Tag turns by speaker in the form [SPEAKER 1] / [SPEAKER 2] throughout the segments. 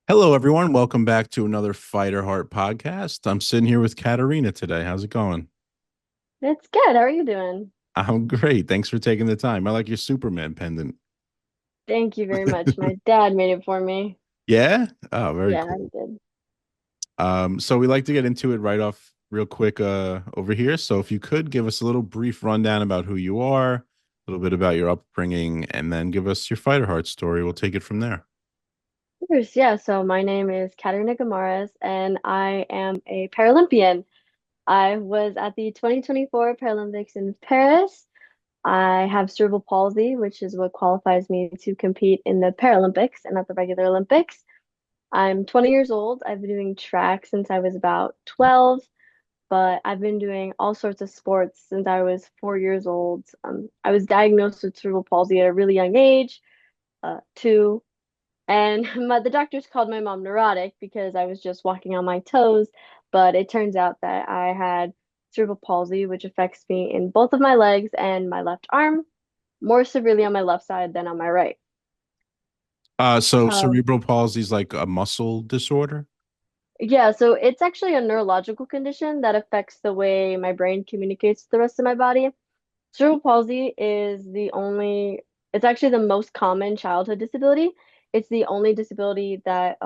[SPEAKER 1] Hello, everyone. Welcome back to another Fighter Heart podcast. I'm sitting here with Catarina today. How's it going?
[SPEAKER 2] It's good. How are you doing?
[SPEAKER 1] I'm great. Thanks for taking the time. I like your Superman pendant.
[SPEAKER 2] Thank you very much. My dad made it for me.
[SPEAKER 1] Yeah? Oh, very
[SPEAKER 2] Yeah, he
[SPEAKER 1] cool.
[SPEAKER 2] did.
[SPEAKER 1] So we like to get into it right off real quick over here. So if you could give us a little brief rundown about who you are, a little bit about your upbringing, and then give us your Fighter Heart story. We'll take it from there.
[SPEAKER 2] Of course, yeah. So my name is Catarina Guimarães, and I am a Paralympian. I was at the 2024 Paralympics in Paris. I have cerebral palsy, which is what qualifies me to compete in the Paralympics and at the regular Olympics. I'm 20 years old. I've been doing track since I was about 12, but I've been doing all sorts of sports since I was 4 years old. I was diagnosed with cerebral palsy at a really young age, two, and the doctors called my mom neurotic because I was just walking on my toes. But it turns out that I had cerebral palsy, which affects me in both of my legs and my left arm, more severely on my left side than on my right.
[SPEAKER 1] So
[SPEAKER 2] Um,
[SPEAKER 1] cerebral palsy is like a muscle disorder.
[SPEAKER 2] yeah, so it's actually a neurological condition that affects the way my brain communicates with the rest of my body. Cerebral palsy is it's actually the most common childhood disability. It's the only disability that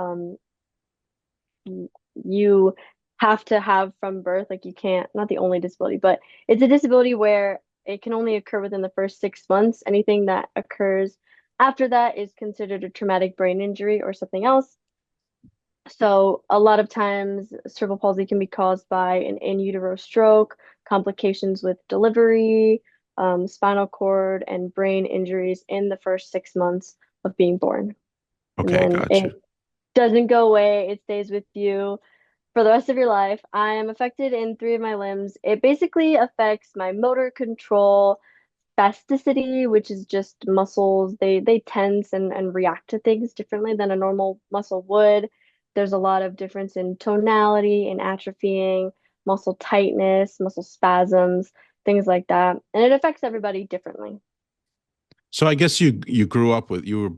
[SPEAKER 2] you have to have from birth. Like you can't, not the only disability, but it's a disability where it can only occur within the first 6 months. Anything that occurs after that is considered a traumatic brain injury or something else. So a lot of times cerebral palsy can be caused by an in utero stroke, complications with delivery, spinal cord and brain injuries in the first 6 months of being born. And
[SPEAKER 1] Okay,
[SPEAKER 2] then
[SPEAKER 1] gotcha.
[SPEAKER 2] it doesn't go away, it stays with you for the rest of your life. I am affected in three of my limbs. It basically affects my motor control, spasticity, which is just muscles. They tense and react to things differently than a normal muscle would. There's a lot of difference in tonality and atrophying, muscle tightness, muscle spasms, things like that. And it affects everybody differently.
[SPEAKER 1] So I guess you grew up with you were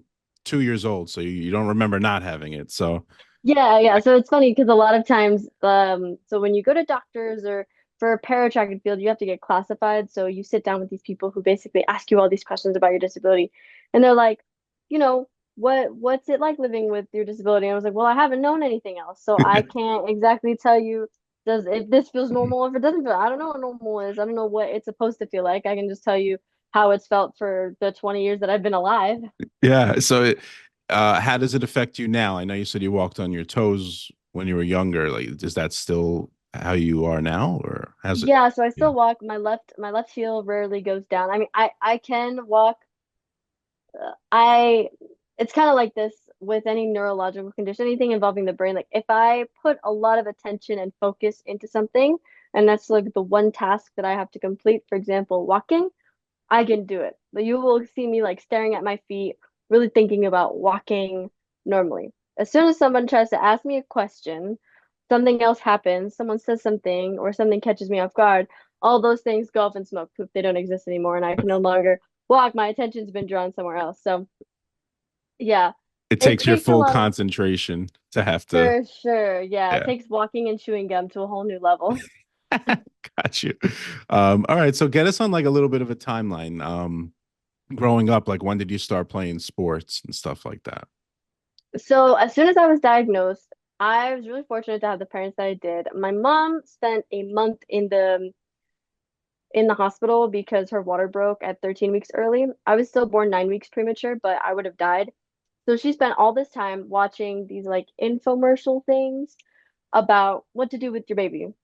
[SPEAKER 1] 2 years old, so you don't remember not having it. So
[SPEAKER 2] Yeah, yeah. So it's funny because a lot of times, so when you go to doctors or for a para track and field, you have to get classified. So you sit down with these people who basically ask you all these questions about your disability, and they're like, you know, what's it like living with your disability? And I was like, well, I haven't known anything else, so I can't exactly tell you does if this feels normal, if it doesn't feel. I don't know what normal is. I don't know what it's supposed to feel like. I can just tell you how it's felt for the 20 years that I've been alive.
[SPEAKER 1] yeah. How does it affect you now? I know you said you walked on your toes when you were younger. Like, is that still how you are now, or has it?
[SPEAKER 2] Yeah, so I
[SPEAKER 1] Yeah.
[SPEAKER 2] still walk. My left heel rarely goes down. I mean, I can walk. I It's kind of like this with any neurological condition, anything involving the brain. Like if I put a lot of attention and focus into something, and that's like the one task that I have to complete, for example, walking, I can do it. But you will see me like staring at my feet, really thinking about walking normally. As soon as someone tries to ask me a question, something else happens, someone says something, or something catches me off guard, all those things go up in smoke. Poof, they don't exist anymore, and I can no longer walk. My attention's been drawn somewhere else. So, yeah,
[SPEAKER 1] It
[SPEAKER 2] it
[SPEAKER 1] takes your
[SPEAKER 2] takes a
[SPEAKER 1] full
[SPEAKER 2] lot
[SPEAKER 1] concentration to have to.
[SPEAKER 2] for sure. Yeah, it
[SPEAKER 1] Yeah.
[SPEAKER 2] takes walking and chewing gum to a whole new level.
[SPEAKER 1] Got you. All right. So get us on like a little bit of a timeline. Growing up, like when did you start playing sports and stuff like that?
[SPEAKER 2] So as soon as I was diagnosed, I was really fortunate to have the parents that I did. My mom spent a month in the hospital because her water broke at 13 weeks early. I was still born 9 weeks premature, but I would have died. So she spent all this time watching these like infomercial things about what to do with your baby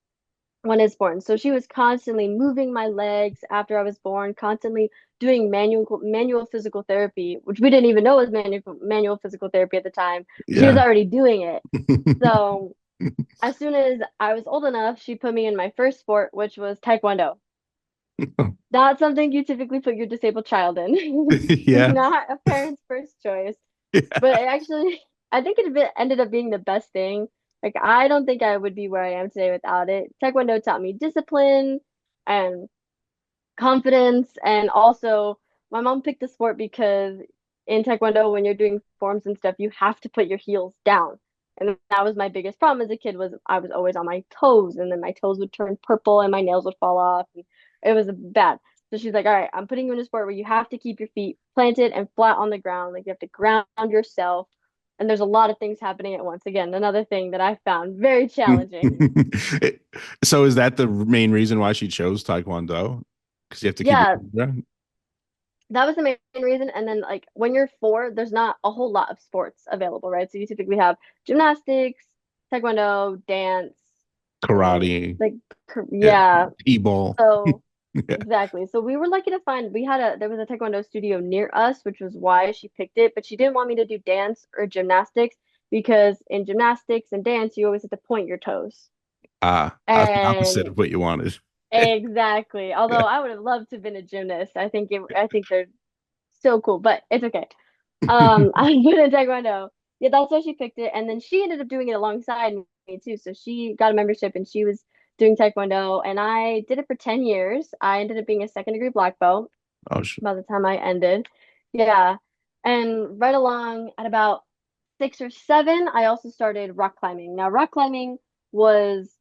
[SPEAKER 2] when it's born. So she was constantly moving my legs after I was born, constantly doing manual physical therapy, which we didn't even know was manual physical therapy at the time. She was
[SPEAKER 1] Yeah.
[SPEAKER 2] already doing it. So as soon as I was old enough, she put me in my first sport, which was Taekwondo. Not something you typically put your disabled child in.
[SPEAKER 1] Yeah.
[SPEAKER 2] Not a parent's first choice. But
[SPEAKER 1] Yeah.
[SPEAKER 2] it actually, I think ended up being the best thing. Like, I don't think I would be where I am today without it. Taekwondo taught me discipline and confidence. And also, my mom picked the sport because in Taekwondo, when you're doing forms and stuff, you have to put your heels down. And that was my biggest problem as a kid was I was always on my toes and then my toes would turn purple and my nails would fall off. And it was bad. So she's like, all right, I'm putting you in a sport where you have to keep your feet planted and flat on the ground. Like you have to ground yourself. And there's a lot of things happening at once. Again, another thing that I found very challenging.
[SPEAKER 1] So is that the main reason why she chose Taekwondo? Because you have to keep
[SPEAKER 2] Yeah,
[SPEAKER 1] your
[SPEAKER 2] that was the main reason. And then like when you're four, there's not a whole lot of sports available, right? So you typically have gymnastics, taekwondo, dance, and
[SPEAKER 1] karate,
[SPEAKER 2] like
[SPEAKER 1] yeah,
[SPEAKER 2] yeah.
[SPEAKER 1] t-ball.
[SPEAKER 2] So
[SPEAKER 1] Yeah.
[SPEAKER 2] exactly. So we were lucky to find there was a taekwondo studio near us, which was why she picked it. But she didn't want me to do dance or gymnastics because in gymnastics and dance you always have to point your toes.
[SPEAKER 1] That's the opposite
[SPEAKER 2] And
[SPEAKER 1] of what you wanted.
[SPEAKER 2] exactly.
[SPEAKER 1] Yeah.
[SPEAKER 2] Although I would have loved to have been a gymnast. I think they're so cool, but it's okay. I was good at Taekwondo. Yeah, that's why she picked it. And then she ended up doing it alongside me too. So she got a membership and she was doing Taekwondo. And I did it for 10 years. I ended up being a second degree black belt
[SPEAKER 1] Oh,
[SPEAKER 2] by the time I ended. Yeah. And right along at about 6 or 7, I also started rock climbing. Now, rock climbing was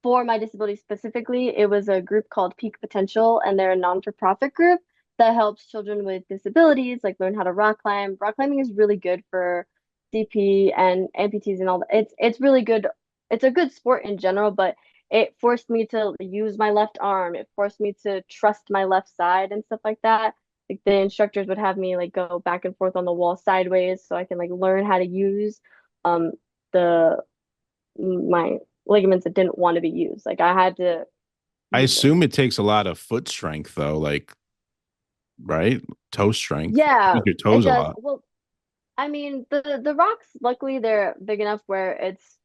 [SPEAKER 2] for my disability specifically. It was a group called Peak Potential, and they're a non-for-profit group that helps children with disabilities like learn how to rock climb. Rock climbing is really good for CP and amputees and all that. It's really good. It's a good sport in general, but it forced me to use my left arm. It forced me to trust my left side and stuff like that. Like the instructors would have me like go back and forth on the wall sideways so I can like learn how to use um the my ligaments that didn't want to be used. Like I had to
[SPEAKER 1] I
[SPEAKER 2] use them.
[SPEAKER 1] assume it takes a lot of foot strength though, like right? Toe strength.
[SPEAKER 2] Yeah,
[SPEAKER 1] Use your
[SPEAKER 2] it
[SPEAKER 1] toes a
[SPEAKER 2] does.
[SPEAKER 1] lot.
[SPEAKER 2] Well, I mean, the rocks, luckily they're big enough where it's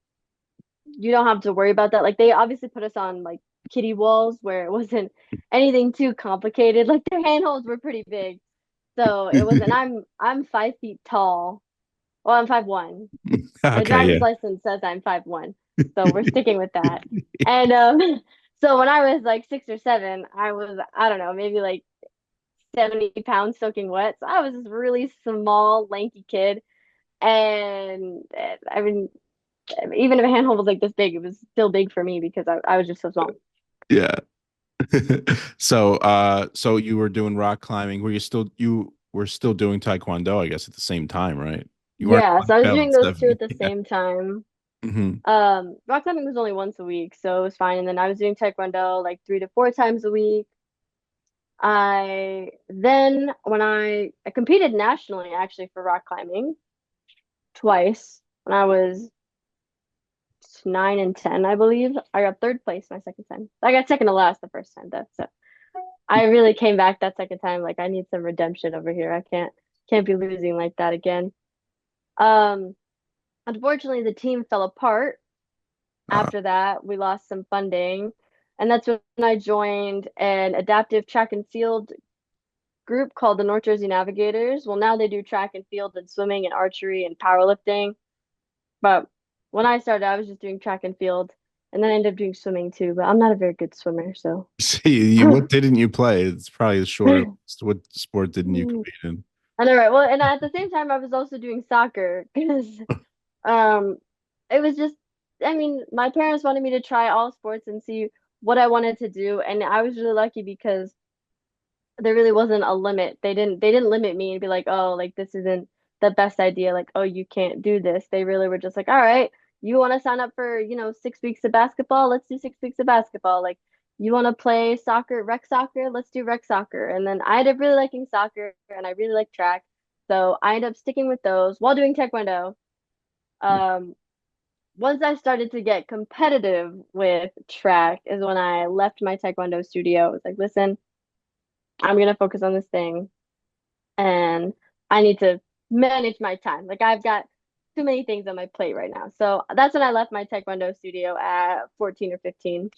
[SPEAKER 2] you don't have to worry about that. Like they obviously put us on like kiddie walls where it wasn't anything too complicated. Like their handholds were pretty big. So it wasn't I'm 5 feet tall. Well, I'm 5'1". My
[SPEAKER 1] Okay,
[SPEAKER 2] driver's
[SPEAKER 1] yeah.
[SPEAKER 2] license says I'm 5'1". So we're sticking with that. And so when I was like 6 or 7, I was I don't know, maybe like 70 pounds soaking wet. So I was this really small, lanky kid. And I mean, even if a handhold was like this big, it was still big for me because I was just so small.
[SPEAKER 1] Yeah. So you were doing rock climbing. You were still doing Taekwondo, I guess, at the same time, right? You weren't
[SPEAKER 2] Yeah,
[SPEAKER 1] black
[SPEAKER 2] so I was doing
[SPEAKER 1] belt,
[SPEAKER 2] those two
[SPEAKER 1] Stephanie.
[SPEAKER 2] at the
[SPEAKER 1] Yeah.
[SPEAKER 2] same time.
[SPEAKER 1] Hmm.
[SPEAKER 2] Rock climbing was only once a week, so it was fine. And then I was doing Taekwondo like 3 to 4 times a week. I then when I competed nationally actually for rock climbing twice when I was 9 and 10, I believe. I got third place my second time. I got second to last the first time. That's it. I really came back that second time. Like I need some redemption over here. I can't be losing like that again. Um, Unfortunately, the team fell apart
[SPEAKER 1] Uh,
[SPEAKER 2] after that. We lost some funding, and that's when I joined an adaptive track and field group called the North Jersey Navigators. Well, now they do track and field and swimming and archery and powerlifting. But when I started, I was just doing track and field, and then I ended up doing swimming too. But I'm not a very good swimmer, so.
[SPEAKER 1] see, what didn't you play? It's probably the shorter list. What sport didn't you compete in?
[SPEAKER 2] I know, right? Well, and at the same time, I was also doing soccer because um, it was just, I mean, my parents wanted me to try all sports and see what I wanted to do, and I was really lucky because there really wasn't a limit. They didn't limit me and be like, oh, like this isn't the best idea. Like, oh, you can't do this. They really were just like, all right, you want to sign up for, 6 weeks of basketball? Let's do 6 weeks of basketball. Like, you want to play soccer, rec soccer? Let's do rec soccer. And then I ended up really liking soccer and I really like track. So I ended up sticking with those while doing Taekwondo. Um, Once I started to get competitive with track is when I left my Taekwondo studio. I was like, listen, I'm gonna focus on this thing and I need to manage my time. Like I've got too many things on my plate right now. So that's when I left my Taekwondo studio at 14 or 15.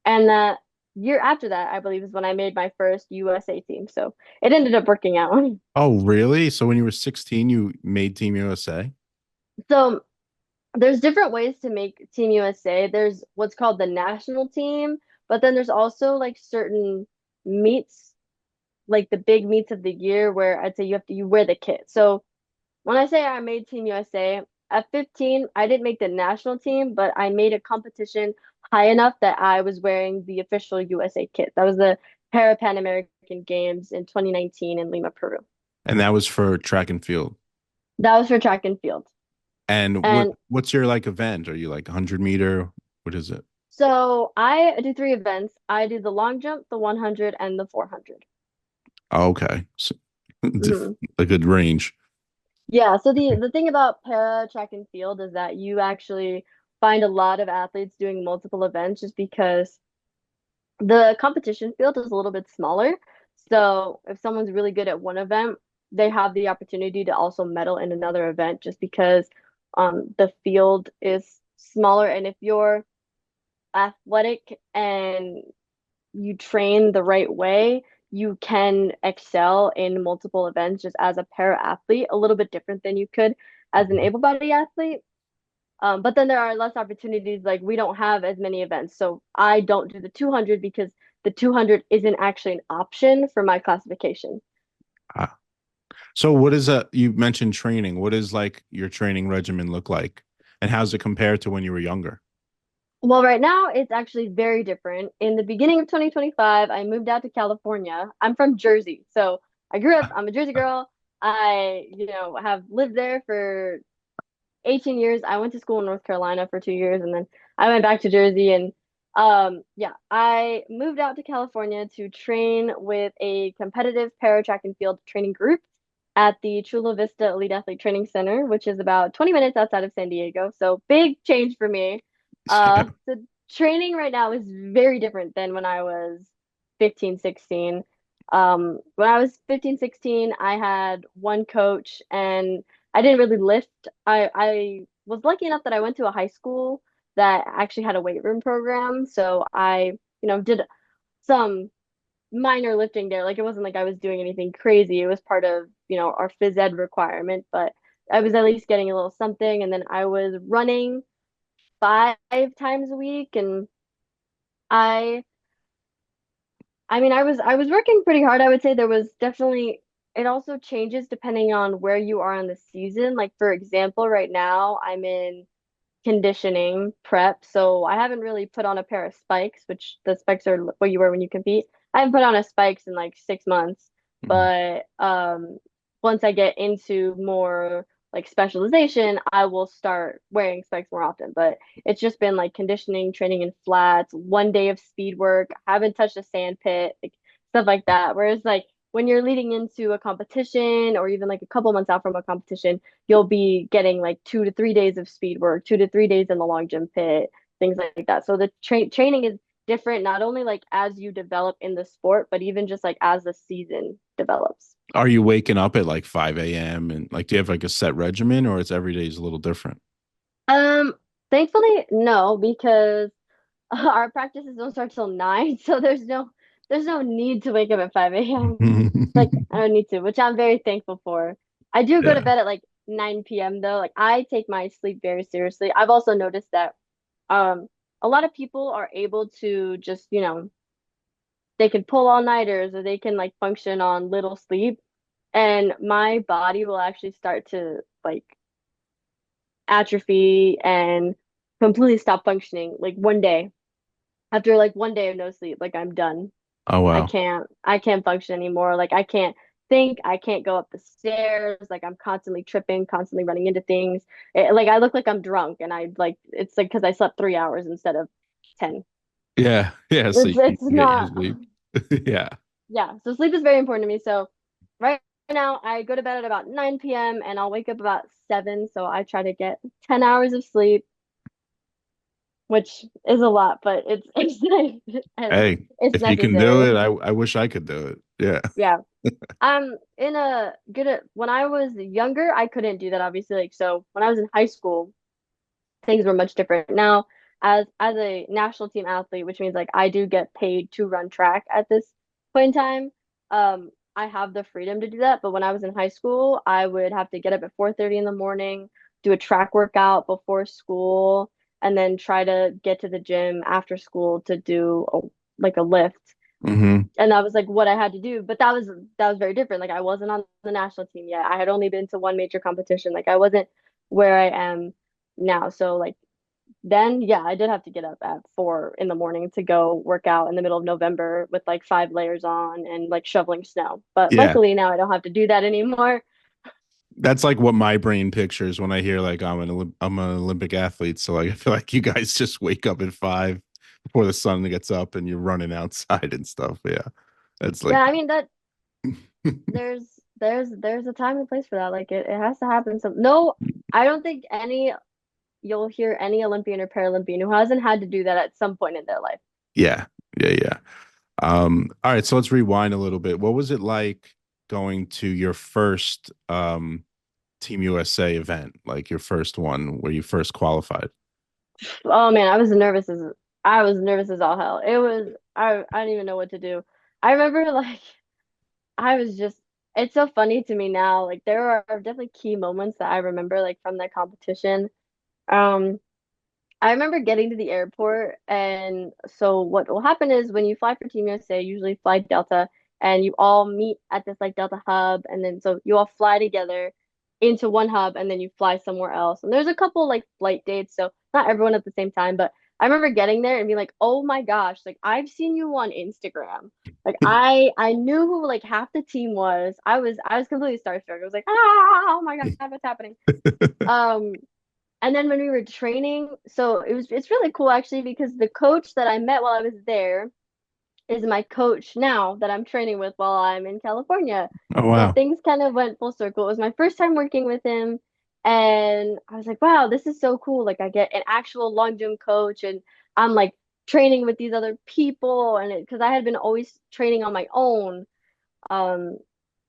[SPEAKER 2] And the year after that, I believe, is when I made my first USA team. So it ended up working out.
[SPEAKER 1] Oh, really? So when you were 16, you made Team USA?
[SPEAKER 2] So there's different ways to make Team USA. There's what's called the national team, but then there's also like certain meets, like the big meets of the year where I'd say you wear the kit. So when I say I made Team USA, at 15, I didn't make the national team, but I made a competition high enough that I was wearing the official USA kit. That was the Parapan American Games in 2019 in Lima, Peru.
[SPEAKER 1] And that was for track and field.
[SPEAKER 2] That was for track and field.
[SPEAKER 1] And
[SPEAKER 2] And
[SPEAKER 1] what's your like event? Are you like 100-meter? What is it?
[SPEAKER 2] so I do three events. I do the long jump, the 100, and the 400.
[SPEAKER 1] Oh, okay. So,
[SPEAKER 2] Mhm.
[SPEAKER 1] a good range.
[SPEAKER 2] Yeah, so the thing about para track and field is that you actually find a lot of athletes doing multiple events just because the competition field is a little bit smaller. So if someone's really good at one event, they have the opportunity to also medal in another event just because the field is smaller. And if you're athletic and you train the right way, you can excel in multiple events just as a para athlete, a little bit different than you could as an able-bodied athlete. But then there are less opportunities, like we don't have as many events. So I don't do the 200 because the 200 isn't actually an option for my classification.
[SPEAKER 1] Ah. So what is you mentioned training. What is like your training regimen look like? And how's it compared to when you were younger?
[SPEAKER 2] Well, right now it's actually very different. In the beginning of 2025, I moved out to California. I'm from Jersey. So I grew up, I'm a Jersey girl. Have lived there for 18 years. I went to school in North Carolina for 2 years and then I went back to Jersey and yeah, I moved out to California to train with a competitive para track and field training group at the Chula Vista Elite Athlete Training Center, which is about 20 minutes outside of San Diego. So big change for me.
[SPEAKER 1] Yeah.
[SPEAKER 2] The training right now is very different than when I was 15, 16. When I was 15, 16, I had one coach and I didn't really lift. I was lucky enough that I went to a high school that actually had a weight room program. So I did some minor lifting there. Like it wasn't like I was doing anything crazy. It was part of our phys ed requirement, but I was at least getting a little something. And then I was running 5 times a week and I I was working pretty hard. I would say there was definitely it also changes depending on where you are in the season. Like for example, right now I'm in conditioning prep, so I haven't really put on a pair of spikes, which the spikes are what you wear when you compete. I haven't put on a spikes in like 6 months,
[SPEAKER 1] Mhm.
[SPEAKER 2] but once I get into more like specialization, I will start wearing spikes more often. But it's just been like conditioning, training in flats, 1 day of speed work. I haven't touched a sand pit, like stuff like that. Whereas like when you're leading into a competition or even like a couple months out from a competition, you'll be getting like 2 to 3 days of speed work, 2 to 3 days in the long gym pit, things like that. So the training is different, not only like as you develop in the sport, but even just like as the season develops.
[SPEAKER 1] Are you waking up at like 5 a.m. and like do you have like a set regimen or it's every day is a little different?
[SPEAKER 2] Um, Thankfully, no, because our practices don't start till 9, so there's no need to wake up at 5 a.m. Like I don't need to, which I'm very thankful for. I do go to
[SPEAKER 1] Yeah.
[SPEAKER 2] bed at like 9 p.m. though. Like I take my sleep very seriously. I've also noticed that um a lot of people are able to just they can pull all-nighters or they can like function on little sleep and my body will actually start to like atrophy and completely stop functioning like one day. After like 1 day of no sleep, like I'm done.
[SPEAKER 1] Oh
[SPEAKER 2] I
[SPEAKER 1] wow.
[SPEAKER 2] can't I can't function anymore. Like I can't think, I can't go up the stairs, like I'm constantly tripping, constantly running into things. Like I look like I'm drunk and I like it's like because I slept 3 hours instead of 10.
[SPEAKER 1] Yeah. Yeah. So
[SPEAKER 2] It's
[SPEAKER 1] you
[SPEAKER 2] it's
[SPEAKER 1] can get your
[SPEAKER 2] not
[SPEAKER 1] sleep. Yeah.
[SPEAKER 2] yeah, so sleep is very important to me. So right now I go to bed at about 9 p.m. and I'll wake up about 7, so I try to get 10 hours of sleep, which is a lot, but
[SPEAKER 1] Hey,
[SPEAKER 2] it's
[SPEAKER 1] if you can do
[SPEAKER 2] necessary.
[SPEAKER 1] it, I wish I could do it. Yeah.
[SPEAKER 2] Yeah. In a good when I was younger, I couldn't do that obviously. Like so when I was in high school, things were much different. Now, as a national team athlete, which means like I do get paid to run track at this point in time, I have the freedom to do that. But when I was in high school, I would have to get up at 4:30 in the morning, do a track workout before school, and then try to get to the gym after school to do like a lift.
[SPEAKER 1] Hmm.
[SPEAKER 2] And that was like what I had to do. But that was very different. Like I wasn't on the national team yet. I had only been to one major competition. Like I wasn't where I am now. So like then, yeah, I did have to get up at 4 in the morning to go work out in the middle of November with like 5 layers on and like shoveling snow. But
[SPEAKER 1] Yeah.
[SPEAKER 2] luckily now I don't have to do that anymore.
[SPEAKER 1] That's like what my brain pictures when I hear like I'm an Olympic athlete. So like I feel like you guys just wake up at 5 before the sun gets up and you're running outside and stuff. Yeah. That's
[SPEAKER 2] Yeah,
[SPEAKER 1] like
[SPEAKER 2] I mean that there's a time and place for that. Like it has to happen. So no, I don't think any you'll hear any Olympian or Paralympian who hasn't had to do that at some point in their life.
[SPEAKER 1] yeah. Yeah, yeah. All right, so let's rewind a little bit. What was it like going to your first Team USA event, like your first one where you first qualified?
[SPEAKER 2] Oh man, I was nervous as all hell. It was I didn't even know what to do. I remember like I was just it's so funny to me now. Like there are definitely key moments that I remember like from that competition. Um I remember getting to the airport, and so what will happen is when you fly for Team USA, usually fly Delta, and you all meet at this like Delta hub, and then so you all fly together into one hub, and then you fly somewhere else. And there's a couple like flight dates, so not everyone at the same time, but I remember getting there and being like, "Oh my gosh, like I've seen you on Instagram." Like I knew who like half the team was. I was completely starstruck. I was like, "Ah, oh my God, what's happening?" Um and then when we were training, so it's really cool actually because the coach that I met while I was there is my coach now that I'm training with while I'm in California.
[SPEAKER 1] Oh
[SPEAKER 2] So
[SPEAKER 1] wow.
[SPEAKER 2] things kind of went full circle. It was my first time working with him, and I was like, wow, this is so cool. Like I get an actual long jump coach, and I'm like training with these other people, and because I had been always training on my own. Um,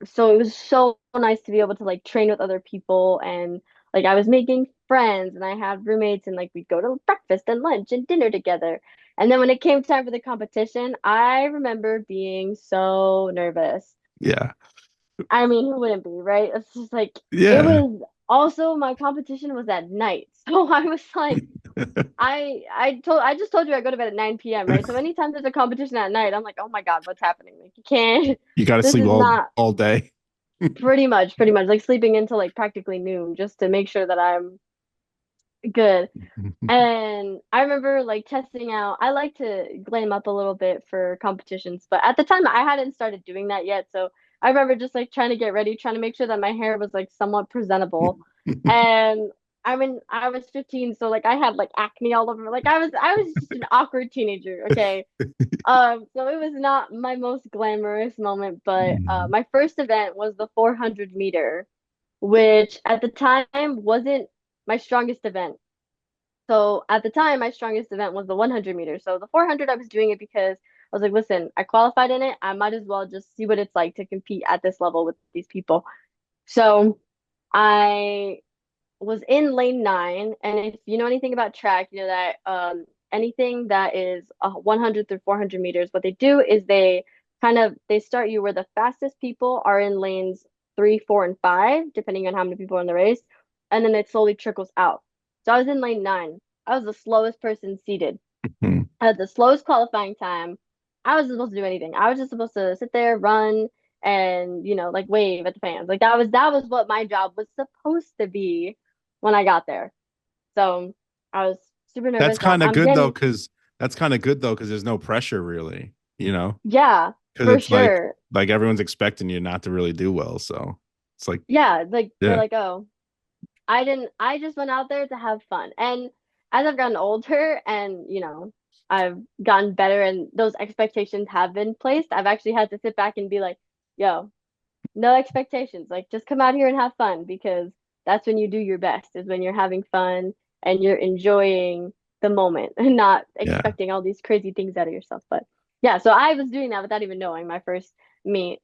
[SPEAKER 2] so it was so nice to be able to like train with other people, and like I was making friends and I had roommates, and like we'd go to breakfast and lunch and dinner together. And then when it came time for the competition, I remember being so nervous.
[SPEAKER 1] Yeah.
[SPEAKER 2] I mean, who wouldn't be, right? It's just like it
[SPEAKER 1] Yeah.
[SPEAKER 2] was also my competition was at night. So I was like I just told you I go to bed at 9 p.m., right? So anytime there's a competition at night, I'm like, "Oh my God, what's happening?" Like you can't
[SPEAKER 1] You got to
[SPEAKER 2] this
[SPEAKER 1] sleep
[SPEAKER 2] is not
[SPEAKER 1] all day.
[SPEAKER 2] pretty much like sleeping until like practically noon just to make sure that I'm good. And I remember like testing out, I like to glam up a little bit for competitions, but at the time I hadn't started doing that yet. So I remember just like trying to get ready, trying to make sure that my hair was like somewhat presentable. And I mean, I was 15, so like I had like acne all over. Like I was just an awkward teenager, okay? So it was not my most glamorous moment, but my first event was the 400 meter, which at the time wasn't my strongest event. So at the time, my strongest event was the 100 meters. So the 400, I was doing it because I was like, listen, I qualified in it. I might as well just see what it's like to compete at this level with these people. So I was in lane 9, and if you know anything about track, you know that anything that is 100 through 400 meters, what they do is they start you where the fastest people are in lanes 3, 4, and 5, depending on how many people are in the race, and then it slowly trickles out. So I was in lane 9. I was the slowest person seated. I had the slowest qualifying time. I wasn't supposed to do anything. I was just supposed to sit there, run, and like wave at the fans. Like that was what my job was supposed to be when I got there. So I was super
[SPEAKER 1] That's
[SPEAKER 2] nervous.
[SPEAKER 1] kind of
[SPEAKER 2] I'm
[SPEAKER 1] good though,
[SPEAKER 2] getting
[SPEAKER 1] because that's kind of good though, because there's no pressure really,
[SPEAKER 2] yeah,
[SPEAKER 1] because
[SPEAKER 2] for
[SPEAKER 1] it's
[SPEAKER 2] sure.
[SPEAKER 1] like everyone's expecting you not to really do well. So it's like,
[SPEAKER 2] Yeah, like they're
[SPEAKER 1] yeah,
[SPEAKER 2] like, oh, I just went out there to have fun. And as I've gotten older and, I've gotten better and those expectations have been placed, I've actually had to sit back and be like, yo, no expectations. Like just come out here and have fun because that's when you do your best, is when you're having fun and you're enjoying the moment and not
[SPEAKER 1] yeah,
[SPEAKER 2] expecting all these crazy things out of yourself. But yeah, so I was doing that without even knowing my first meet.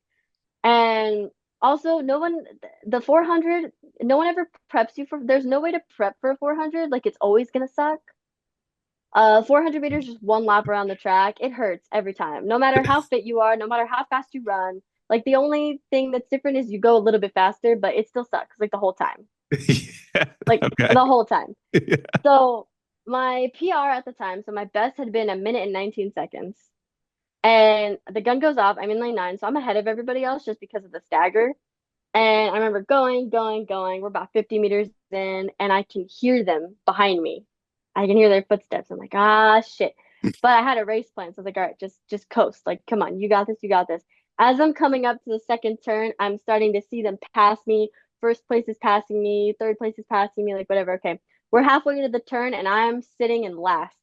[SPEAKER 2] And also, the 400, no one ever preps you there's no way to prep for a 400. Like, it's always gonna suck. 400 meters, just one lap around the track. It hurts every time. No matter how fit you are, no matter how fast you run. Like, the only thing that's different is you go a little bit faster, but it still sucks, like, the whole time.
[SPEAKER 1] yeah,
[SPEAKER 2] Like,
[SPEAKER 1] okay,
[SPEAKER 2] the whole time.
[SPEAKER 1] yeah.
[SPEAKER 2] So, my PR at the time, so my best had been a minute and 19 seconds. And the gun goes off. I'm in lane 9, so I'm ahead of everybody else just because of the stagger. And I remember going. We're about 50 meters in, and I can hear them behind me. I can hear their footsteps. I'm like, ah, shit. But I had a race plan, so I was like, all right, just coast. Like, come on, you got this, you got this. As I'm coming up to the second turn, I'm starting to see them pass me. First place is passing me, third place is passing me, like whatever. Okay, we're halfway to the turn, and I'm sitting in last.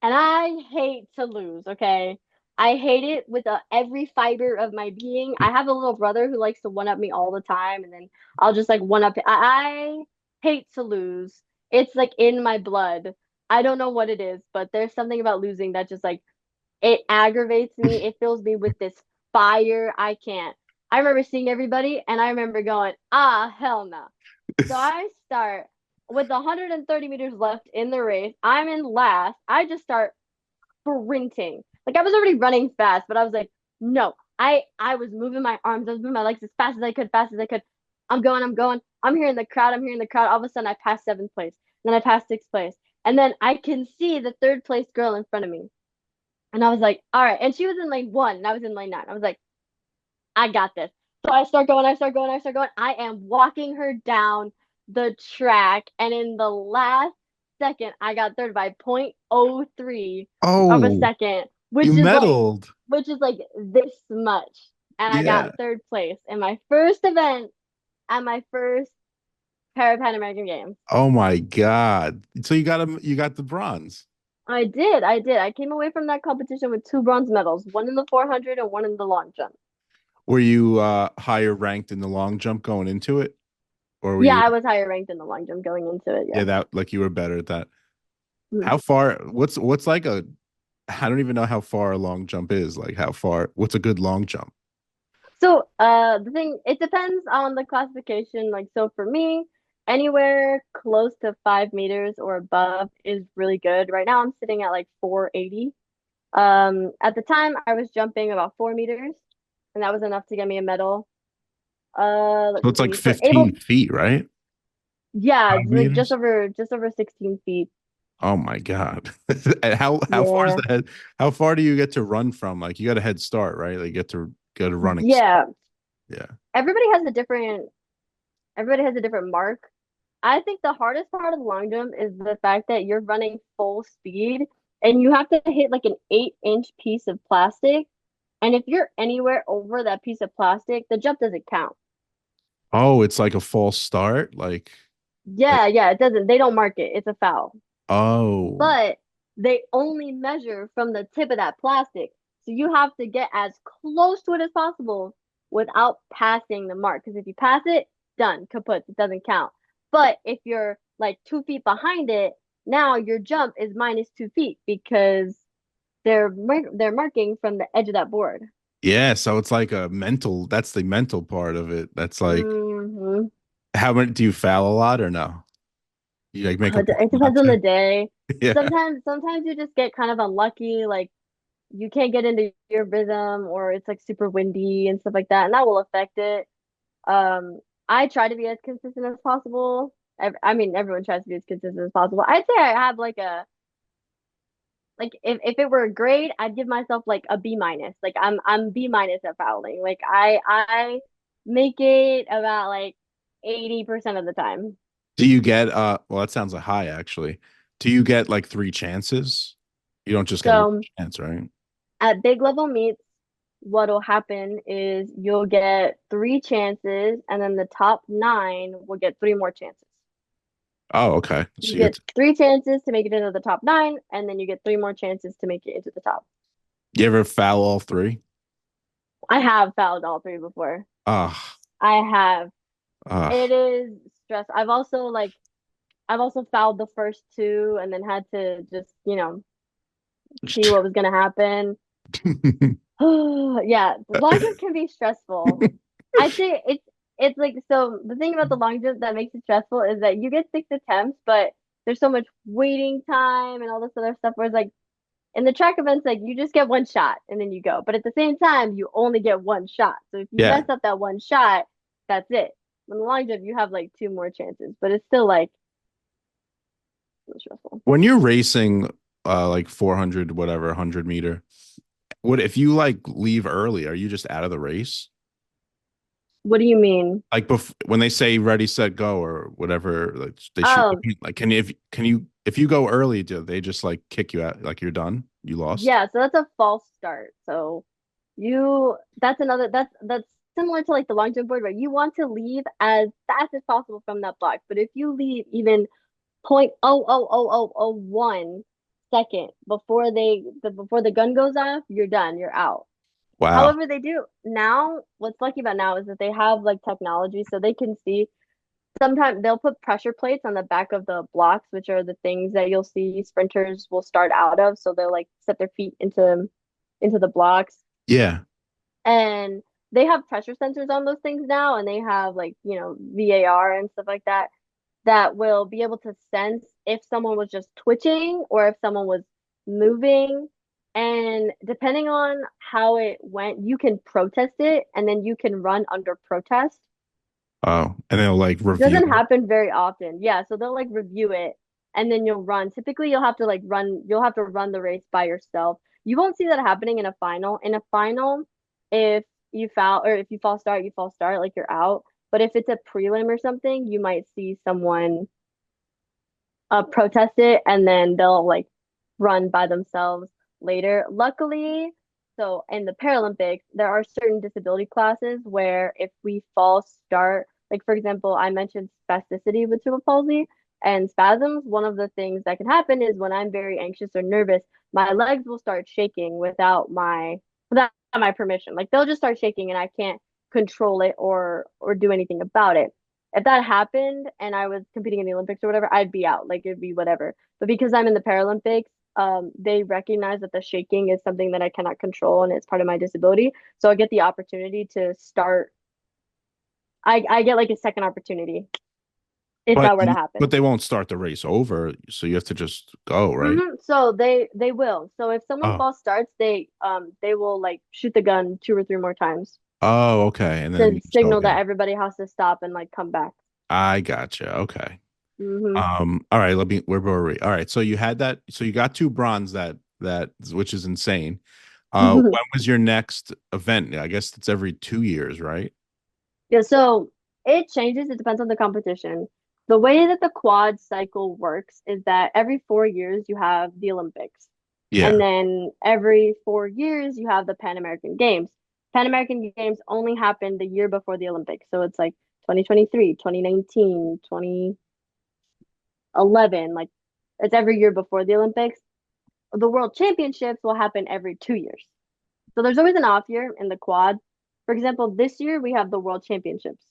[SPEAKER 2] And I hate to lose, okay? I hate it with every fiber of my being. I have a little brother who likes to one up me all the time, and then I'll just like one up. I hate to lose. It's like in my blood. I don't know what it is, but there's something about losing that just like it aggravates me. It fills me with this fire. I can't. I remember seeing everybody, and I remember going, ah, hell no. So I start with 130 meters left in the race. I'm in last. I just start sprinting. Like I was already running fast, but I was like, no. I was moving my arms, I was moving my legs as fast as I could, fast as I could. I'm going. I'm hearing the crowd. I'm hearing the crowd. All of a sudden, I passed seventh place. And then I passed sixth place. And then I can see the third place girl in front of me. And I was like, all right. And she was in lane one, and I was in lane nine. I was like, I got this. So I start going. I am walking her down the track. And in the last second, I got third by 0.03 of a
[SPEAKER 1] Oh,
[SPEAKER 2] second,
[SPEAKER 1] you medaled.
[SPEAKER 2] which is like this much. And I
[SPEAKER 1] Yeah.
[SPEAKER 2] got third place in my first event at my first Parapan American Games.
[SPEAKER 1] Oh my God. So you got the bronze.
[SPEAKER 2] I did. I came away from that competition with two bronze medals, one in the 400 and one in the long jump.
[SPEAKER 1] Were you higher ranked in the long jump going into it? Or were
[SPEAKER 2] Yeah,
[SPEAKER 1] you
[SPEAKER 2] I was higher ranked in the long jump going into it.
[SPEAKER 1] yeah,
[SPEAKER 2] Yes.
[SPEAKER 1] that like you were better at that?
[SPEAKER 2] Mhm.
[SPEAKER 1] How far what's like a I don't even know how far a long jump is. Like how far what's a good long jump?
[SPEAKER 2] So, the thing, it depends on the classification. Like, so for me, anywhere close to 5 meters or above is really good. Right now, I'm sitting at like 480. At the time, I was jumping about 4 meters, and that was enough to get me a medal.
[SPEAKER 1] So
[SPEAKER 2] Let's
[SPEAKER 1] it's like
[SPEAKER 2] see, for
[SPEAKER 1] 15
[SPEAKER 2] able,
[SPEAKER 1] feet, right?
[SPEAKER 2] yeah, it's
[SPEAKER 1] Five
[SPEAKER 2] like
[SPEAKER 1] meters?
[SPEAKER 2] just over 16 feet.
[SPEAKER 1] Oh my God. And how far is
[SPEAKER 2] Yeah,
[SPEAKER 1] the head? How far do you get to run from? Like you got a head start, right? Like you get to get a running start.
[SPEAKER 2] yeah.
[SPEAKER 1] Yeah.
[SPEAKER 2] Everybody has a different, everybody has a different mark. I think the hardest part of the long jump is the fact that you're running full speed and you have to hit like an 8-inch piece of plastic. And if you're anywhere over that piece of plastic, the jump doesn't count.
[SPEAKER 1] Oh, it's like a false start.
[SPEAKER 2] Yeah, it doesn't. They don't mark it. It's a foul.
[SPEAKER 1] Oh.
[SPEAKER 2] But they only measure from the tip of that plastic. So you have to get as close to it as possible without passing the mark. Because if you pass it, done, kaput, it doesn't count. But if you're like 2 feet behind it, now your jump is minus 2 feet because they're marking from the edge of that board.
[SPEAKER 1] Yeah, so it's like a mental, that's the mental part of it. That's like
[SPEAKER 2] Hmm.
[SPEAKER 1] how many do you foul a lot or no? You like make a point
[SPEAKER 2] It
[SPEAKER 1] not
[SPEAKER 2] depends on
[SPEAKER 1] to?
[SPEAKER 2] the day.
[SPEAKER 1] Yeah.
[SPEAKER 2] Sometimes you just get kind of unlucky. Like you can't get into your rhythm or it's like super windy and stuff like that, and that will affect it. Um, I try to be as consistent as possible. I mean, everyone tries to be as consistent as possible. I'd say I have like a like if it were a grade, I'd give myself like a B minus. Like I'm B minus at fouling. Like I make it about like 80% of the time.
[SPEAKER 1] Do you get well that sounds like high actually. Do you get like three chances? You don't just get one
[SPEAKER 2] So
[SPEAKER 1] chance, right?
[SPEAKER 2] at big level meets, what'll happen is you'll get three chances, and then the top nine will get three more chances.
[SPEAKER 1] Oh, okay.
[SPEAKER 2] You
[SPEAKER 1] So you get
[SPEAKER 2] get three chances to make it into the top nine, and then you get three more chances to make it into the top.
[SPEAKER 1] you ever foul all three?
[SPEAKER 2] I have fouled all three before.
[SPEAKER 1] Ah,
[SPEAKER 2] I have.
[SPEAKER 1] ah.
[SPEAKER 2] It is stress. I've also fouled the first two and then had to just, see what was gonna happen. Yeah, the long jump can be stressful. I'd say it's like so the thing about the long jump that makes it stressful is that you get 6 attempts, but there's so much waiting time and all this other stuff. Whereas like in the track events, like you just get one shot and then you go. But at the same time, you only get one shot. So if you
[SPEAKER 1] Yeah.
[SPEAKER 2] mess up that one shot, that's it. In the long jump, you have like two more chances, but it's still like stressful.
[SPEAKER 1] When you're racing like 400 whatever 100 meter, what if you like leave early, are you just out of the race?
[SPEAKER 2] What do you mean?
[SPEAKER 1] Like when they say ready, set, go or whatever, like they shoot.
[SPEAKER 2] Oh,
[SPEAKER 1] Like, if you go early, do they just like kick you out? Like you're done, you lost.
[SPEAKER 2] yeah, so that's a false start. So that's another that's similar to like the long jump board where you want to leave as fast as possible from that block. But if you leave even 0.00001 second before the gun goes off, you're done, you're out.
[SPEAKER 1] Wow.
[SPEAKER 2] However, they do now, what's lucky about now is that they have like technology so they can see sometimes they'll put pressure plates on the back of the blocks, which are the things that you'll see sprinters will start out of. So they'll like set their feet into the blocks
[SPEAKER 1] Yeah.
[SPEAKER 2] and they have pressure sensors on those things now and they have like, VAR and stuff like that that will be able to sense if someone was just twitching or if someone was moving. And depending on how it went, you can protest it and then you can run under protest.
[SPEAKER 1] Oh, and they'll like review
[SPEAKER 2] Doesn't
[SPEAKER 1] it.
[SPEAKER 2] happen very often. Yeah, so they'll like review it and then you'll run. Typically you'll have to run the race by yourself. You won't see that happening in a final. In a final, if you foul or if you fall start, like you're out. But if it's a prelim or something, you might see someone protest it and then they'll like run by themselves later. Luckily, so in the Paralympics, there are certain disability classes where if we false start, like for example, I mentioned spasticity with cerebral palsy and spasms. One of the things that can happen is when I'm very anxious or nervous, my legs will start shaking without my permission. Like they'll just start shaking and I can't control it or do anything about it. If that happened and I was competing in the Olympics or whatever, I'd be out. Like it'd be whatever. But because I'm in the Paralympics, they recognize that the shaking is something that I cannot control and it's part of my disability. So I get the opportunity to start. I get like a second opportunity if
[SPEAKER 1] But
[SPEAKER 2] that were to happen.
[SPEAKER 1] they won't start the race over, so you have to just go, right?
[SPEAKER 2] So they will. So if someone
[SPEAKER 1] Oh.
[SPEAKER 2] false starts, they will like shoot the gun two or three more times
[SPEAKER 1] Oh, okay. And then
[SPEAKER 2] to
[SPEAKER 1] you just go
[SPEAKER 2] signal that
[SPEAKER 1] again.
[SPEAKER 2] everybody has to stop and like come back.
[SPEAKER 1] I gotcha. Okay.
[SPEAKER 2] hmm
[SPEAKER 1] All right, where were we? All right, so you had that, so you got two bronze which is insane. When was your next event? I guess it's every 2 years, right?
[SPEAKER 2] Yeah, so it changes. It depends on the competition. The way that the quad cycle works is that every 4 years you have the Olympics, and
[SPEAKER 1] Yeah.
[SPEAKER 2] then every 4 years you have the Pan American Games. Pan American Games only happen the year before the Olympics. So it's like 2023, 2019, 2011. Like it's every year before the Olympics. The World Championships will happen every 2 years. So there's always an off year in the quad. For example, this year we have the World Championships.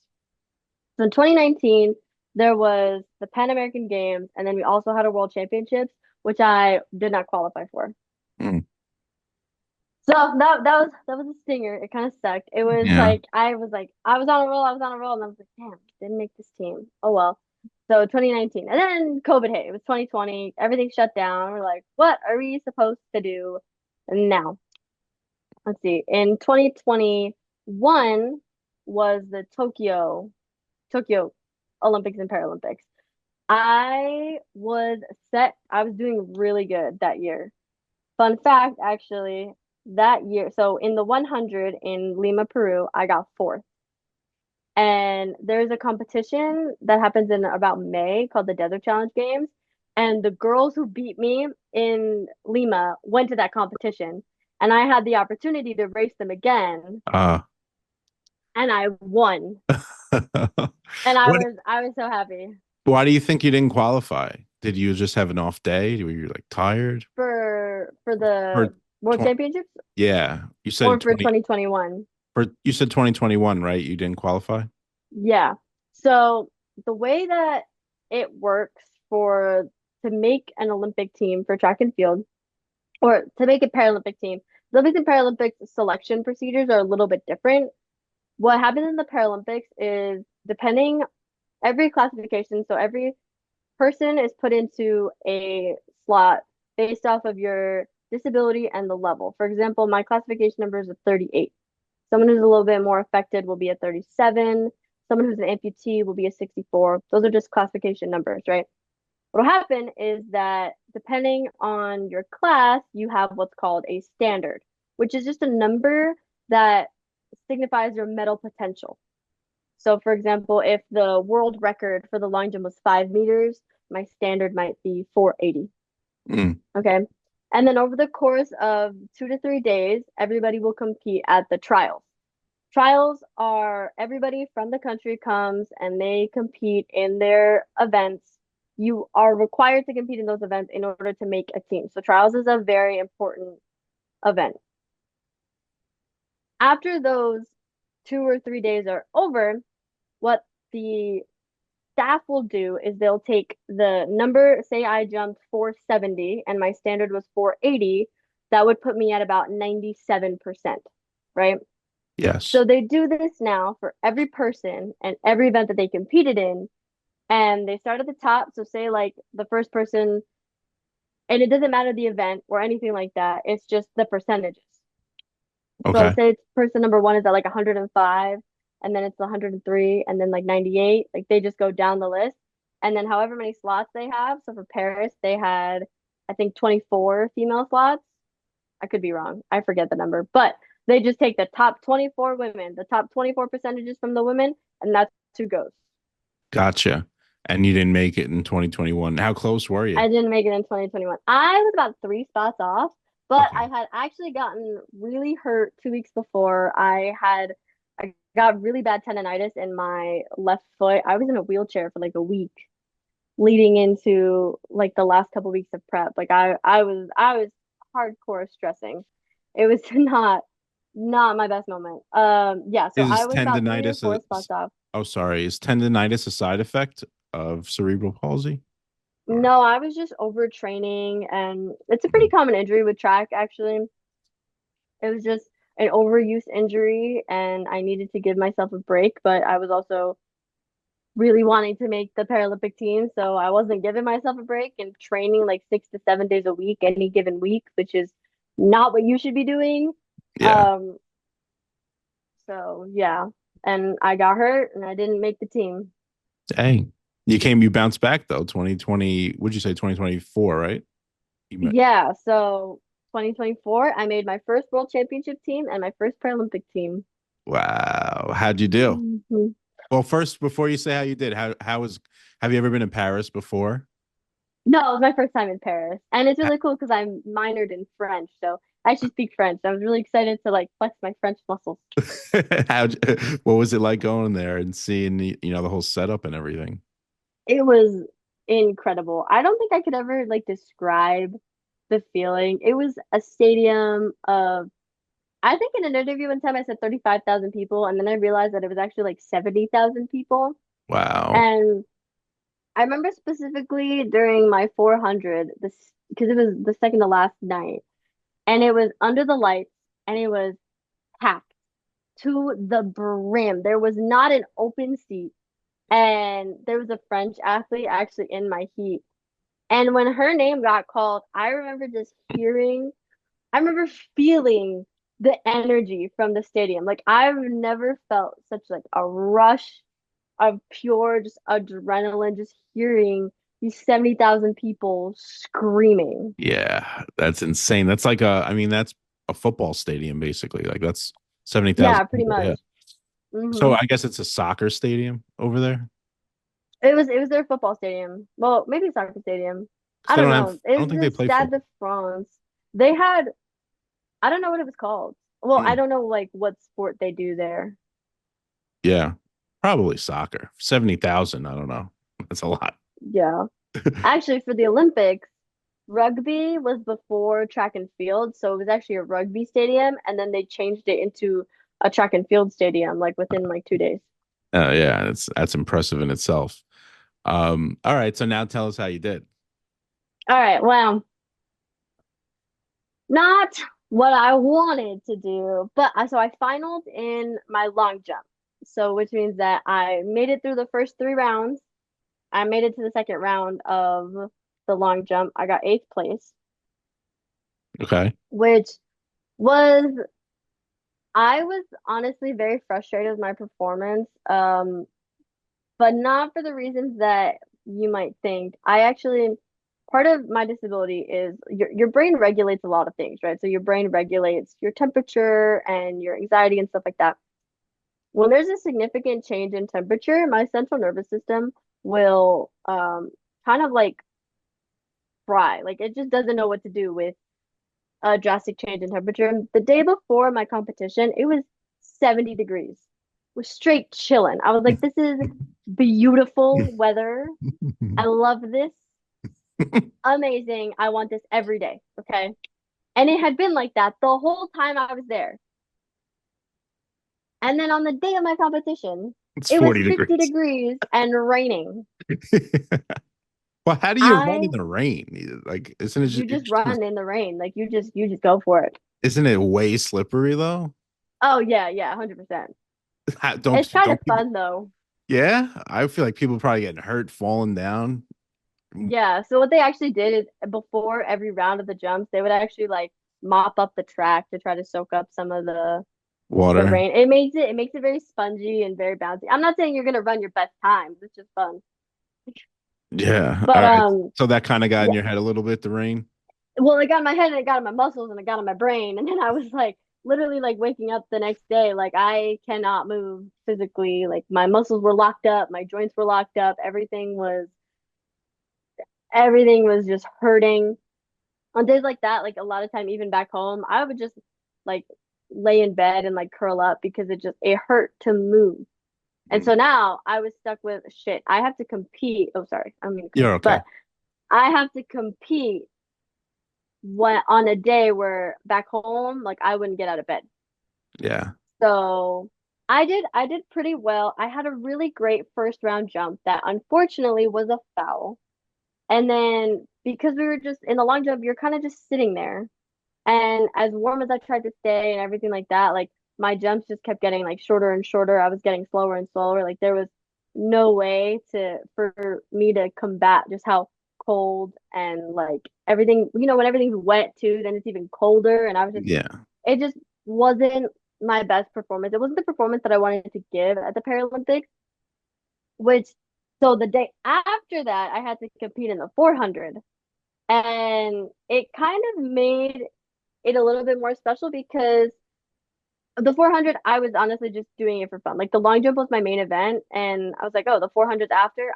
[SPEAKER 2] So in 2019, there was the Pan American Games, and then we also had a World Championships, which I did not qualify for.
[SPEAKER 1] Mm,
[SPEAKER 2] So that was a stinger. It kind of sucked. It was
[SPEAKER 1] yeah.
[SPEAKER 2] like I was on a roll, and I was like, damn, didn't make this team. Oh well. So 2019, and then COVID hit. It was 2020. Everything shut down. We're like, what are we supposed to do now? Let's see. In 2021 was the Tokyo Olympics and Paralympics. I was doing really good that year. Fun fact, actually, that year, so in the 100 in Lima, Peru, I got fourth. And there's a competition that happens in about May called the Desert Challenge Games. And the girls who beat me in Lima went to that competition. And I had the opportunity to race them again,
[SPEAKER 1] Uh,
[SPEAKER 2] and I won. And I
[SPEAKER 1] what?
[SPEAKER 2] was I was so happy.
[SPEAKER 1] Why do you think you didn't qualify? Did you just have an off day? Were you like tired?
[SPEAKER 2] For
[SPEAKER 1] Or
[SPEAKER 2] the World
[SPEAKER 1] 20,
[SPEAKER 2] Championships
[SPEAKER 1] yeah, you said
[SPEAKER 2] or for
[SPEAKER 1] 20,
[SPEAKER 2] 2021.
[SPEAKER 1] you said 2021, right? You didn't qualify?
[SPEAKER 2] Yeah. So the way that it works for to make an Olympic team for track and field or to make a Paralympic team, the Olympics and Paralympics selection procedures are a little bit different. What happens in the Paralympics is depending every classification, so every person is put into a slot based off of your disability and the level. For example, my classification number is a 38. Someone who's a little bit more affected will be a 37. Someone who's an amputee will be a 64. Those are just classification numbers, right? What'll happen is that depending on your class, you have what's called a standard, which is just a number that signifies your medal potential. So, for example, if the world record for the long jump was 5 meters, my standard might be 480.
[SPEAKER 1] Mm,
[SPEAKER 2] Okay. And then over the course of 2 to 3 days, everybody will compete at the trials. Trials are everybody from the country comes and they compete in their events. You are required to compete in those events in order to make a team. So trials is a very important event. After those 2 or 3 days are over, what the staff will do is they'll take the number, say I jumped 470 and my standard was 480, that would put me at about 97%, right?
[SPEAKER 1] yes.
[SPEAKER 2] So they do this now for every person and every event that they competed in, and they start at the top. So say like the first person, and it doesn't matter the event or anything like that. It's just the percentages. So
[SPEAKER 1] Okay.
[SPEAKER 2] say it's person number one is at like 105, and then it's 103, and then like 98. Like they just go down the list. And then however many slots they have. So for Paris, they had, I think, 24 female slots. I could be wrong. I forget the number, but they just take the top 24 women, the top 24 percentages from the women, and that's who goes.
[SPEAKER 1] Gotcha. And you didn't make it in 2021. How close were you?
[SPEAKER 2] I didn't make it in 2021. I was about 3 spots off, but I
[SPEAKER 1] Okay.
[SPEAKER 2] had actually gotten really hurt 2 weeks before. I got really bad tendonitis in my left foot. I was in a wheelchair for like a week leading into like the last couple weeks of prep. Like I was hardcore stressing. It was not my best moment. Yeah, so I
[SPEAKER 1] Is
[SPEAKER 2] was about three or
[SPEAKER 1] tendonitis
[SPEAKER 2] four
[SPEAKER 1] a,
[SPEAKER 2] spots off.
[SPEAKER 1] oh, sorry. Is tendonitis a side effect of cerebral palsy? Or,
[SPEAKER 2] No, I was just overtraining, and it's a pretty
[SPEAKER 1] Mhm.
[SPEAKER 2] common injury with track, actually. It was just an overuse injury, and I needed to give myself a break, but I was also really wanting to make the Paralympic team, so I wasn't giving myself a break and training like 6 to 7 days a week, any given week, which is not what you should be doing.
[SPEAKER 1] Yeah.
[SPEAKER 2] Um, so yeah, and I got hurt and I didn't make the team.
[SPEAKER 1] Dang. You bounced back though. 2020, would you say 2024, right? You met,
[SPEAKER 2] Yeah, so 2024, I made my first World Championship team and my first Paralympic team.
[SPEAKER 1] wow. How'd you do?
[SPEAKER 2] Mhm.
[SPEAKER 1] Well, first, before you say how you did, have you ever been in Paris before?
[SPEAKER 2] No, it was my first time in Paris, and it's really cool because I'm minored in French, so I actually speak French. I was really excited to like flex my French muscles.
[SPEAKER 1] How, what was it like going there and seeing the whole setup and everything?
[SPEAKER 2] It was incredible. I don't think I could ever like describe the feeling. It was a stadium of, I think in an interview one time I said 35,000 people, and then I realized that it was actually like 70,000 people.
[SPEAKER 1] Wow.
[SPEAKER 2] And I remember specifically during my 400, this because it was the second to last night, and it was under the lights, and it was packed to the brim. There was not an open seat, and there was a French athlete actually in my heat. And when her name got called, I remember just hearing, I remember feeling the energy from the stadium. Like I've never felt such like a rush of pure just adrenaline, just hearing these 70,000 people screaming.
[SPEAKER 1] Yeah, that's insane. I mean, that's a football stadium basically. Like that's 70,000
[SPEAKER 2] Yeah, pretty
[SPEAKER 1] people.
[SPEAKER 2] much.
[SPEAKER 1] Yeah. So
[SPEAKER 2] hmm
[SPEAKER 1] I guess it's a soccer stadium over there.
[SPEAKER 2] it was their football stadium. Well, maybe soccer stadium.
[SPEAKER 1] 'Cause
[SPEAKER 2] I
[SPEAKER 1] they
[SPEAKER 2] don't
[SPEAKER 1] don't have,
[SPEAKER 2] know.
[SPEAKER 1] I
[SPEAKER 2] It
[SPEAKER 1] don't
[SPEAKER 2] was
[SPEAKER 1] think they
[SPEAKER 2] the
[SPEAKER 1] play
[SPEAKER 2] Stade de
[SPEAKER 1] football.
[SPEAKER 2] France. They had, I don't know what it was called. Well, I
[SPEAKER 1] Hmm.
[SPEAKER 2] don't know like what sport they do there.
[SPEAKER 1] Yeah. Probably soccer. 70,000. I don't know. That's a lot.
[SPEAKER 2] Yeah. Actually, for the Olympics, rugby was before track and field, so it was actually a rugby stadium, and then they changed it into a track and field stadium like within like 2 days.
[SPEAKER 1] Yeah, that's impressive in itself. All right, so now tell us how you did.
[SPEAKER 2] All right, well, not what I wanted to do, but so I finaled in my long jump. So which means that I made it through the first 3 rounds. I made it to the second round of the long jump. I got eighth place,
[SPEAKER 1] Okay.
[SPEAKER 2] which was, I was honestly very frustrated with my performance. But not for the reasons that you might think. I actually, part of my disability is your brain regulates a lot of things, right? So your brain regulates your temperature and your anxiety and stuff like that. when there's a significant change in temperature, my central nervous system will kind of like fry. Like it just doesn't know what to do with a drastic change in temperature. The day before my competition, it was 70 degrees. We're straight chilling. I was like, this is beautiful weather. I love this. Amazing. I want this every day. Okay. And it had been like that the whole time I was there. And then on the day of my competition,
[SPEAKER 1] It's
[SPEAKER 2] it was
[SPEAKER 1] 40
[SPEAKER 2] 50
[SPEAKER 1] degrees.
[SPEAKER 2] degrees and raining.
[SPEAKER 1] Well, how do you run in
[SPEAKER 2] I
[SPEAKER 1] the rain? Like, isn't it
[SPEAKER 2] You
[SPEAKER 1] just,
[SPEAKER 2] just run in the rain. Like you just go for it.
[SPEAKER 1] isn't it way slippery though?
[SPEAKER 2] Oh yeah, yeah, 100%.
[SPEAKER 1] Don't
[SPEAKER 2] It's kind of
[SPEAKER 1] don't people?
[SPEAKER 2] fun though.
[SPEAKER 1] Yeah, I feel like people probably getting hurt, falling down.
[SPEAKER 2] Yeah, so what they actually did is before every round of the jumps, they would actually like mop up the track to try to soak up some of the
[SPEAKER 1] Water.
[SPEAKER 2] rain. It makes it very spongy and very bouncy. I'm not saying you're gonna run your best times. It's just fun.
[SPEAKER 1] Yeah. All
[SPEAKER 2] But
[SPEAKER 1] right. So that kind of got in
[SPEAKER 2] yeah.
[SPEAKER 1] your head a little bit, the rain.
[SPEAKER 2] Well, it got in my head and it got in my muscles and it got in my brain. And then I was like literally like waking up the next day, like I cannot move physically. Like my muscles were locked up, my joints were locked up, everything was just hurting. On days like that, like a lot of time, even back home, I would just like lay in bed and like curl up because it hurt to move. And
[SPEAKER 1] Mm.
[SPEAKER 2] so now I was stuck with shit. I have to compete. Oh, sorry, I'm gonna curse,
[SPEAKER 1] You're okay.
[SPEAKER 2] but I have to compete when on a day where back home, like I wouldn't get out of bed.
[SPEAKER 1] Yeah.
[SPEAKER 2] So I did pretty well. I had a really great first round jump that unfortunately was a foul. And then because we were just in the long jump, you're kind of just sitting there. And as warm as I tried to stay and everything like that, like my jumps just kept getting like shorter and shorter. I was getting slower and slower. Like there was no way for me to combat just how cold and like everything, when everything's wet too, then it's even colder. And
[SPEAKER 1] Yeah.
[SPEAKER 2] it just wasn't my best performance. It wasn't the performance that I wanted to give at the Paralympics, which so the day after that, I had to compete in the 400. And it kind of made it a little bit more special because the 400, I was honestly just doing it for fun. Like the long jump was my main event, and I was like, oh, the 400's after.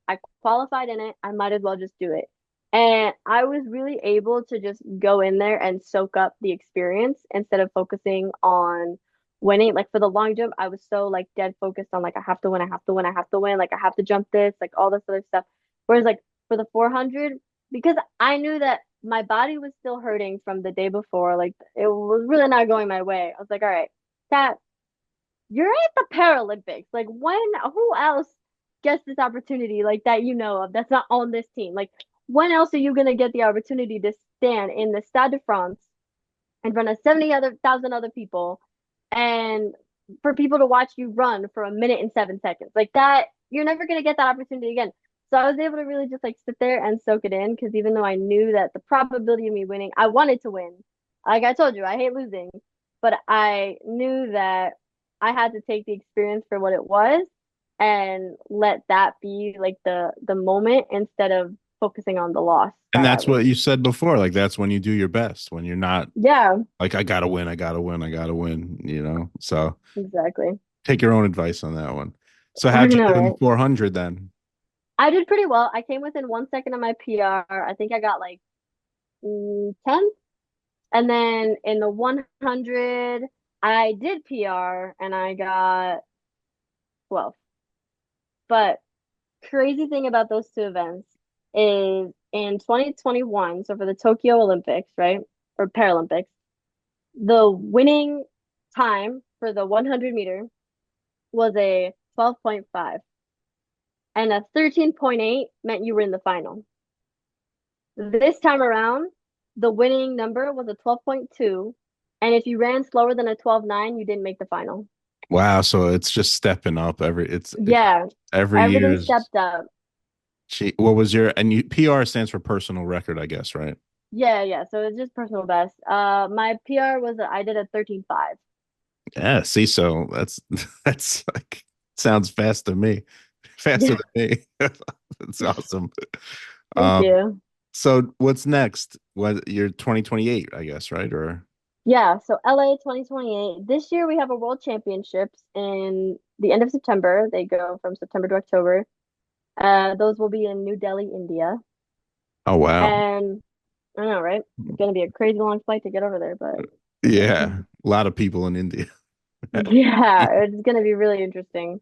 [SPEAKER 2] I qualified in it. I might as well just do it. And I was really able to just go in there and soak up the experience instead of focusing on winning. Like for the long jump, I was so like dead focused on like I have to win, I have to win, I have to win, like I have to jump this, like all this other stuff. Whereas like for the 400, because I knew that my body was still hurting from the day before. Like it was really not going my way. I was like, all right, Kat, you're at the Paralympics. Like who else gets this opportunity like that of that's not on this team? Like when else are you gonna get the opportunity to stand in the Stade de France in front of 70,000 other people and for people to watch you run for a minute and 7 seconds? Like that, you're never gonna get that opportunity again. So I was able to really just like sit there and soak it in because even though I knew that the probability of me winning, I wanted to win. Like I told you, I hate losing, but I knew that I had to take the experience for what it was and let that be like the moment instead of focusing on the loss
[SPEAKER 1] And
[SPEAKER 2] that I
[SPEAKER 1] that's
[SPEAKER 2] was.
[SPEAKER 1] what you said before. Like that's when you do your best, when you're not
[SPEAKER 2] Yeah,
[SPEAKER 1] like I gotta win, I gotta win, I gotta win. So
[SPEAKER 2] exactly.
[SPEAKER 1] take your own advice on that one. So
[SPEAKER 2] I
[SPEAKER 1] how'd you
[SPEAKER 2] know,
[SPEAKER 1] do in the
[SPEAKER 2] right?
[SPEAKER 1] 400 then?
[SPEAKER 2] I did pretty well. I came within 1 second of my PR. I think I got like 10. And then in the 100, I did PR and I got 12. But crazy thing about those two events is in 2021, so for the Tokyo Olympics, right? Or Paralympics, the winning time for the 100 meter was a 12.5 and a 13.8 meant you were in the final. This time around, the winning number was a 12.2, and if you ran slower than a 12.9, you didn't make the final.
[SPEAKER 1] Wow, so it's just stepping up it's
[SPEAKER 2] Yeah,
[SPEAKER 1] every
[SPEAKER 2] everything
[SPEAKER 1] year's.
[SPEAKER 2] stepped up.
[SPEAKER 1] What was your, and PR stands for personal record, I guess, right?
[SPEAKER 2] Yeah, yeah. So it's just personal best. My PR was I did a 13.5.
[SPEAKER 1] Yeah, see, so that's that's like sounds fast to me. Faster
[SPEAKER 2] Yeah,
[SPEAKER 1] than me. That's awesome.
[SPEAKER 2] thank
[SPEAKER 1] Um,
[SPEAKER 2] you.
[SPEAKER 1] so what's next? What you're 2028, I guess, right? Or
[SPEAKER 2] Yeah, so LA 2028. This year we have a World Championships in the end of September. They go from September to October. Those will be in New Delhi, India.
[SPEAKER 1] Oh wow.
[SPEAKER 2] And I know, right? It's gonna be a crazy long flight to get over there, but
[SPEAKER 1] Yeah, a lot of people in India.
[SPEAKER 2] yeah, it's gonna be really interesting.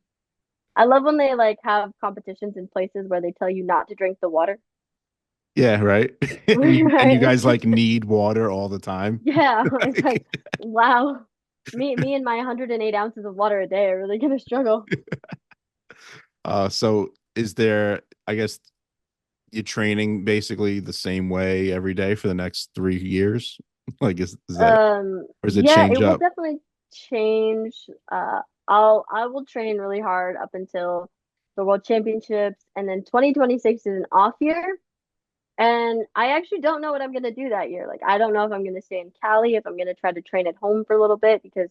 [SPEAKER 2] I love when they like have competitions in places where they tell you not to drink the water.
[SPEAKER 1] Yeah, right. And you
[SPEAKER 2] Right?
[SPEAKER 1] guys like need water all the time.
[SPEAKER 2] Yeah, it's like, wow. Me and my 108 ounces of water a day are really gonna struggle.
[SPEAKER 1] So is there, I guess you're training basically the same way every day for the next 3 years? Like is that or does it
[SPEAKER 2] Yeah,
[SPEAKER 1] change
[SPEAKER 2] it will
[SPEAKER 1] up?
[SPEAKER 2] definitely change. I will train really hard up until the World Championships, and then 2026 is an off year. And I actually don't know what I'm gonna do that year. Like, I don't know if I'm gonna stay in Cali, if I'm gonna try to train at home for a little bit because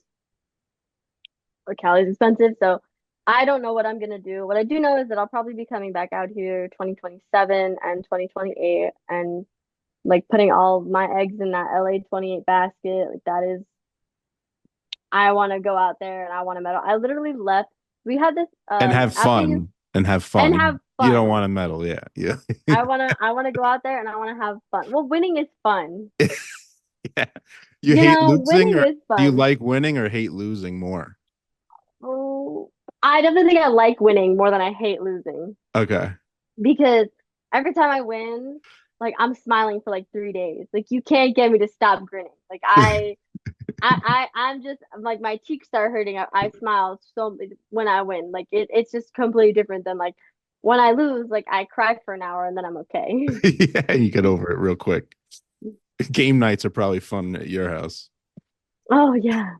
[SPEAKER 2] Cali's expensive. So I don't know what I'm gonna do. What I do know is that I'll probably be coming back out here 2027 and 2028 and like putting all my eggs in that LA 28 basket. Like that is I want to go out there and I want to medal. I literally left. We had this
[SPEAKER 1] And have
[SPEAKER 2] after you
[SPEAKER 1] fun and have
[SPEAKER 2] and
[SPEAKER 1] fun.
[SPEAKER 2] have
[SPEAKER 1] You don't
[SPEAKER 2] fun.
[SPEAKER 1] want to medal, yeah. Yeah.
[SPEAKER 2] I wanna go out there and I wanna have fun. Well, winning is fun.
[SPEAKER 1] Yeah. You hate losing
[SPEAKER 2] Winning
[SPEAKER 1] or
[SPEAKER 2] is
[SPEAKER 1] do you
[SPEAKER 2] fun.
[SPEAKER 1] like winning or hate losing more?
[SPEAKER 2] Oh, I definitely think I like winning more than I hate losing
[SPEAKER 1] Okay.
[SPEAKER 2] because every time I win, like I'm smiling for like 3 days. Like you can't get me to stop grinning. Like I'm just like my cheeks start hurting. I smile so when I win. Like it's just completely different than like when I lose. Like I cry for an hour and then I'm okay.
[SPEAKER 1] Yeah, you get over it real quick. Game nights are probably fun at your house.
[SPEAKER 2] Oh yeah.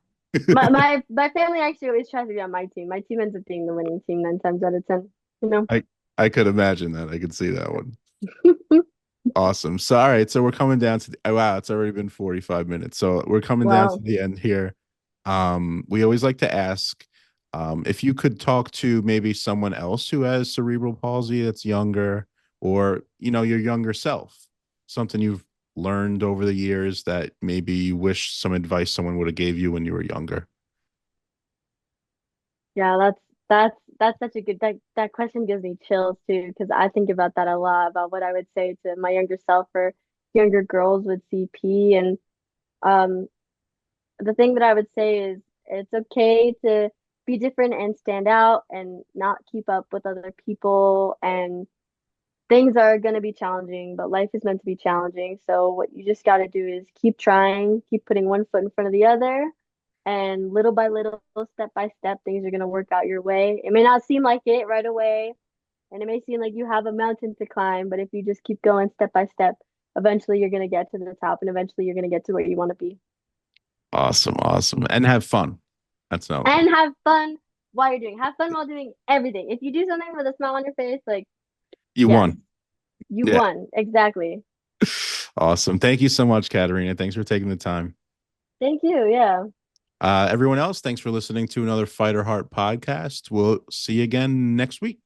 [SPEAKER 2] My family actually always tries to be on my team. My team ends up being the winning team 9 times out of 10. You know.
[SPEAKER 1] I I could imagine that. I could see that one. Awesome. So all right, so we're coming down to the, oh, wow, it's already been 45 minutes. So we're coming down to
[SPEAKER 2] Wow.
[SPEAKER 1] the end here. We always like to ask if you could talk to maybe someone else who has cerebral palsy that's younger, or your younger self, something you've learned over the years that maybe you wish some advice someone would have gave you when you were younger.
[SPEAKER 2] Yeah, that's such a good that question gives me chills too because I think about that a lot about what I would say to my younger self or younger girls with CP and um the thing that I would say is it's okay to be different and stand out and not keep up with other people and things are going to be challenging, but life is meant to be challenging. So what you just got to do is keep trying, keep putting one foot in front of the other, and little by little, step by step, things are going to work out your way. It may not seem like it right away, and it may seem like you have a mountain to climb, but if you just keep going step by step, eventually you're going to get to the top and eventually you're going to get to where you want to be.
[SPEAKER 1] Awesome, awesome. And have fun. That's another one.
[SPEAKER 2] And have fun while you're doing. Have fun while doing everything. If you do something with a smile on your face, like,
[SPEAKER 1] You
[SPEAKER 2] yes,
[SPEAKER 1] won.
[SPEAKER 2] you
[SPEAKER 1] Yeah.
[SPEAKER 2] won. Exactly.
[SPEAKER 1] Awesome. Thank you so much, Katerina. Thanks for taking the time.
[SPEAKER 2] Thank you. Yeah.
[SPEAKER 1] Everyone else, thanks for listening to another Fighter Heart podcast. We'll see you again next week.